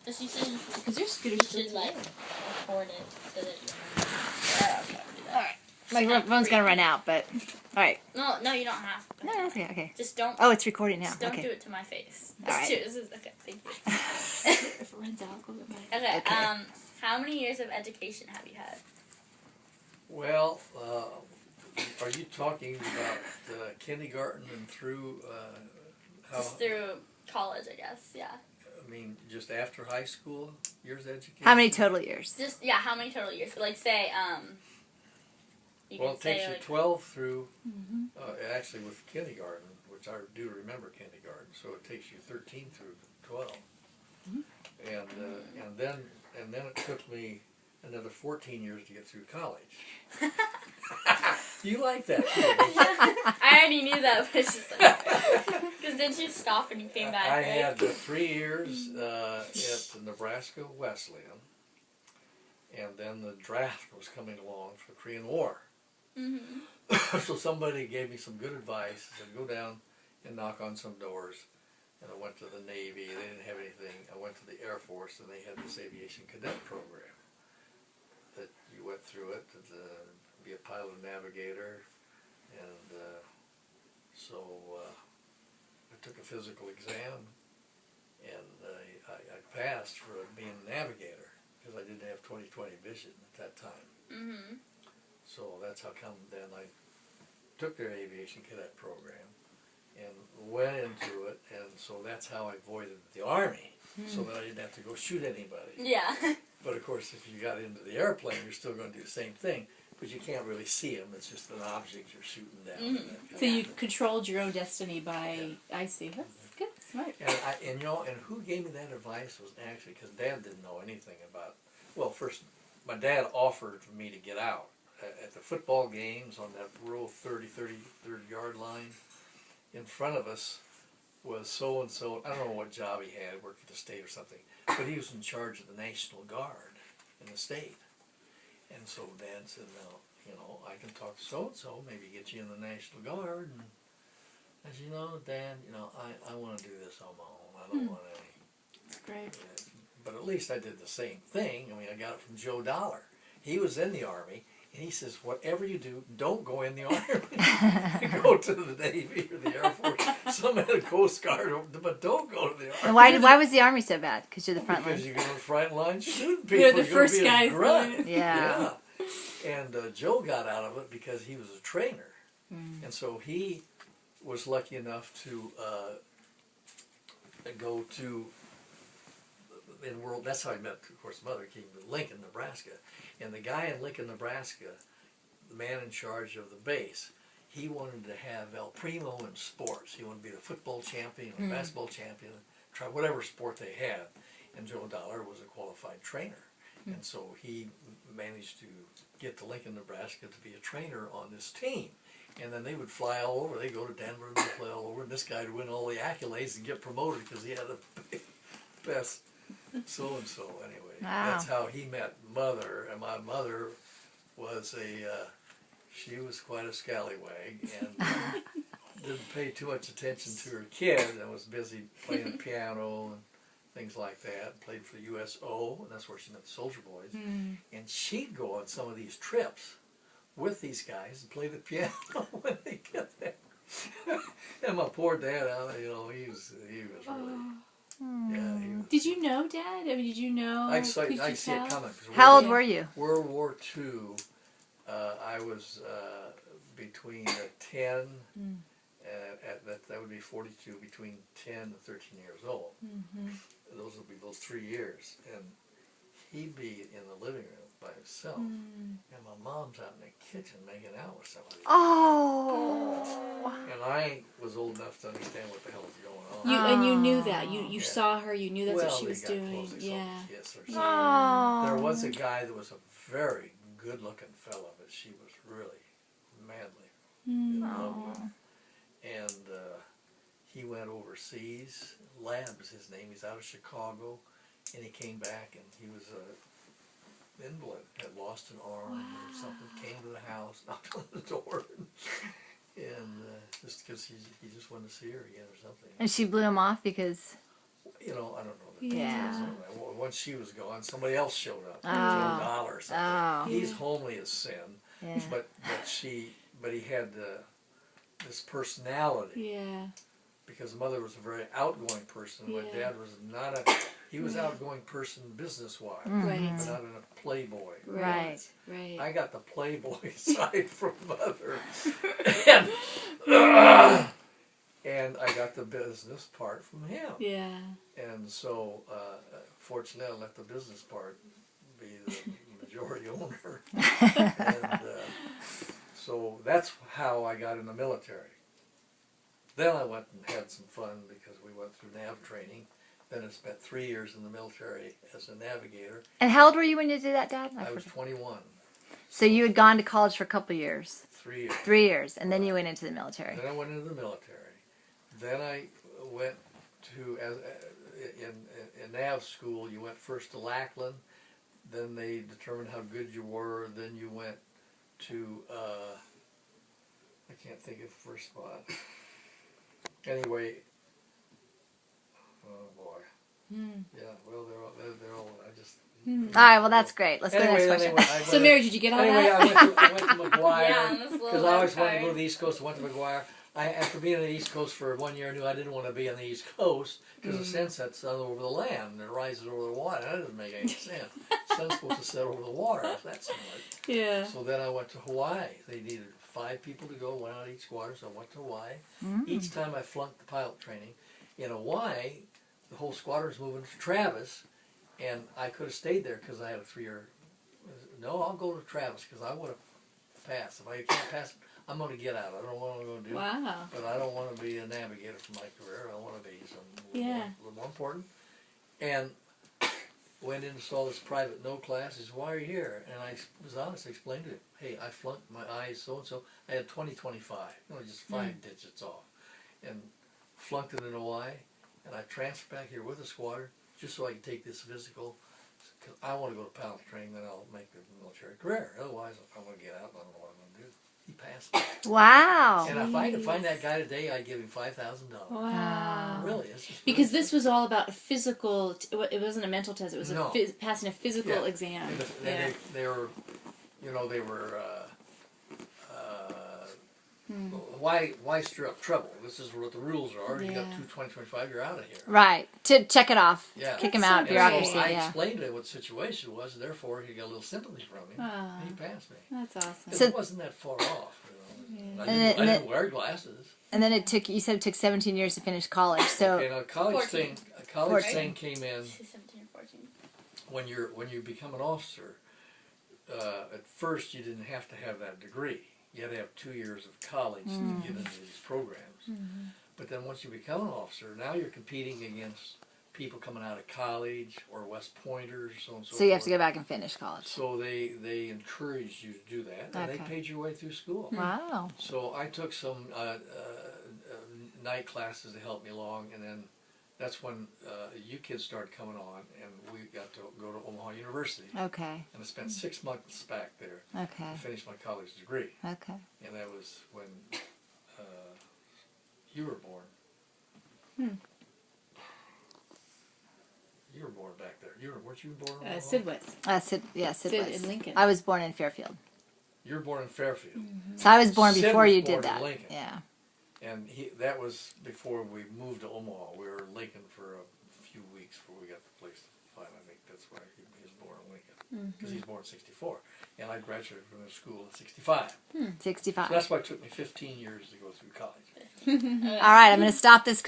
Just you should, Because your you scooter's should like record it so that you know. Alright. My phone's gonna run out, but... Alright. No, you don't have to. No, that's okay, okay. Just don't. Oh, it's recording now. Just don't okay. do it to my face. All right. Okay, thank you. If it runs out, I'll go get mine. Okay, Okay. how many years of education have you had? Well, are you talking about kindergarten and through how? Just through college, I guess. Yeah. I mean, just after high school, years education. How many total years? Just how many total years? Like say You Well, it takes you like, 12 through. Actually, with kindergarten, which I do remember kindergarten, so it takes you 13 through 12. And then it took me another 14 years to get through college. You like that too, don't you? I already knew that, but it's just like, because then you stop and you came back. I right? had 3 years at Nebraska Wesleyan, and then the draft was coming along for the Korean War. So somebody gave me some good advice. Said go down and knock on some doors. And I went to the Navy. They didn't have anything. I went to the Air Force, and they had this aviation cadet program that you went through it to be a pilot and navigator. And so I took a physical exam, and I passed for being a navigator because I didn't have 20/20 vision at that time. So that's how come then I took their aviation cadet program and went into it, and so that's how I avoided the Army, so that I didn't have to go shoot anybody. Yeah. But of course, if you got into the airplane, you're still going to do the same thing, but you can't really see them. It's just an object you're shooting down. So you controlled your own destiny by... I see. That's good. Smart. And who gave me that advice was actually, because Dad didn't know anything about, well, first, my dad offered for me to get out. At the football games on that rural 30-yard line, in front of us was so-and-so, I don't know what job he had, worked for the state or something, but he was in charge of the National Guard in the state. And so Dad said, no, I can talk to so-and-so, maybe get you in the National Guard. And I said, Dad, I want to do this on my own. I don't want any. That's great. But at least I did the same thing. I mean, I got it from Joe Dollar. He was in the Army. And he says, whatever you do, don't go in the Army. Go to the Navy or the Air Force, some of the Coast Guard, but don't go to the Army. And why was the Army so bad? Because you're the front line. Because you go to the front line shooting people. You're the first guys. Yeah. And Joe got out of it because he was a trainer. And so he was lucky enough to go to, that's how he met, of course, Mother came to Lincoln, Nebraska. And the guy in Lincoln, Nebraska, the man in charge of the base, he wanted to have El Primo in sports. He wanted to be the football champion, or basketball champion, try whatever sport they had. And Joe Dollar was a qualified trainer. And so he managed to get to Lincoln, Nebraska to be a trainer on this team. And then they would fly all over. They'd go to Denver and they'd play all over. And this guy would win all the accolades and get promoted because he had the best so-and-so anyway. Wow. That's how he met Mother, and my mother was she was quite a scallywag, and didn't pay too much attention to her kid, and was busy playing piano and things like that, played for the USO, and that's where she met the Soldier Boys, and she'd go on some of these trips with these guys and play the piano when they get there. And my poor dad, he was really... Yeah, did you know, Dad? I mean, did you know? I see it coming. How old were you? World War II, I was between 10, that would be 42, between 10 and 13 years old. Those would be those 3 years. And he'd be in the living room by himself. And my mom's out in the kitchen making out with somebody. Oh. And I was old enough to understand what the hell was going on. And you knew that. You saw her. You knew that's what she was doing. There was a guy that was a very good-looking fellow, but she was really manly. Lovely. And he went overseas. Ladd was his name. He's out of Chicago. And he came back, and he was an invalid. Had lost an arm or something. Came to the house, knocked on the door. And just because he just wanted to see her again or something. And she blew him off because... I don't know. Yeah. once she was gone, somebody else showed up. Oh. $1 or something. Oh. He's homely as sin, Yeah. but he had this personality. Yeah. Because mother was a very outgoing person. My Yeah. dad was not he was outgoing person business-wise, Right. but not in a playboy. Right. Right. I got the playboy side from mother, and I got the business part from him. Yeah. And so, fortunately, I let the business part be the majority owner. And so that's how I got in the military. Then I went and had some fun because we went through nav training. Then I spent 3 years in the military as a navigator. And how old were you when you did that, Dad? I was 21. So you had gone to college for a couple of years. 3 years. 3 years, and then you went into the military. Then I went into the military. Then I went to in nav school. You went first to Lackland. Then they determined how good you were. Then you went to I can't think of the first spot. Anyway, oh boy. Yeah, well, they're all, I just... All right, well, that's great. Let's go to the next question. So, Mary, did you get all Anyway, that? I went to McGuire, Yeah, on this little because I always wanted to card. go to the East Coast. I went to McGuire. After being on the East Coast for 1 year, I knew I didn't want to be on the East Coast, because the sun sets over the land, and it rises over the water. That doesn't make any sense. The sun's supposed to set over the water. That's smart. Yeah. So then I went to Hawaii. They needed 5 people to go, one out each squadron, so I went to Hawaii. Each time I flunked the pilot training. In Hawaii, the whole squadron was moving to Travis, and I could have stayed there because I had a 3-year. No, I'll go to Travis because I want to pass. If I can't pass, I'm going to get out. I don't know what I'm going to do. Wow. But I don't want to be a navigator for my career. I want to be something a little more important. And went in and saw this private no class. He said, "Why are you here?" And I was honest. I explained to him, "Hey, I flunked my eyes so-and-so. I had 20/25. Just 5 digits off. And flunked it in Hawaii. And I transferred back here with the squadron just so I could take this physical. Because I want to go to pilot training, then I'll make the military career. Otherwise, I'm going to get out and I don't know what I'm going to do." He passed me. Wow. And if I could find that guy today, I'd give him $5,000. Wow. Really, it's just Because this was all about a physical. It wasn't a mental test. It was No. passing a physical exam. And Yeah. they were, they were. Why stir up trouble? This is what the rules are. You got Yeah. 20/25, you're out of here. Right. To check it off. Yeah. Kick him That's out. so Bureaucracy. So I Yeah. explained to him what the situation was, therefore he got a little sympathy from me, Ah. and he passed me. That's awesome. So- It wasn't that far off. I And didn't wear glasses. And then you said it took 17 years to finish college. So Okay, now college 14. thing came in She's 17 or 14. when you become an officer. At first, you didn't have to have that degree. You had to have 2 years of college to get into these programs. But then once you become an officer, now you're competing against people coming out of college or West Pointers, so on and so you have forth. to go back and finish college. So they encouraged you to do that, and they Okay. paid your way through school. Wow. So I took some night classes to help me along, and then that's when you kids started coming on, and we got to go to Omaha University. Okay. And I spent 6 months back there Okay. to finish my college degree. Okay. And that was when you were born. You were born back there. Weren't you born in Omaha? Sid was. Sid Sid was. in Lincoln. I was born in Fairfield. You were born in Fairfield. So I was born Sid before was you born did in that. Lincoln. Yeah. And that was before we moved to Omaha. We were in Lincoln for a few weeks before we got the place to find. I think that's why he was born in Lincoln. Because he's born in 64. And I graduated from the school in 65. 65. So that's why it took me 15 years to go through college. All right, I'm going to stop this 'cause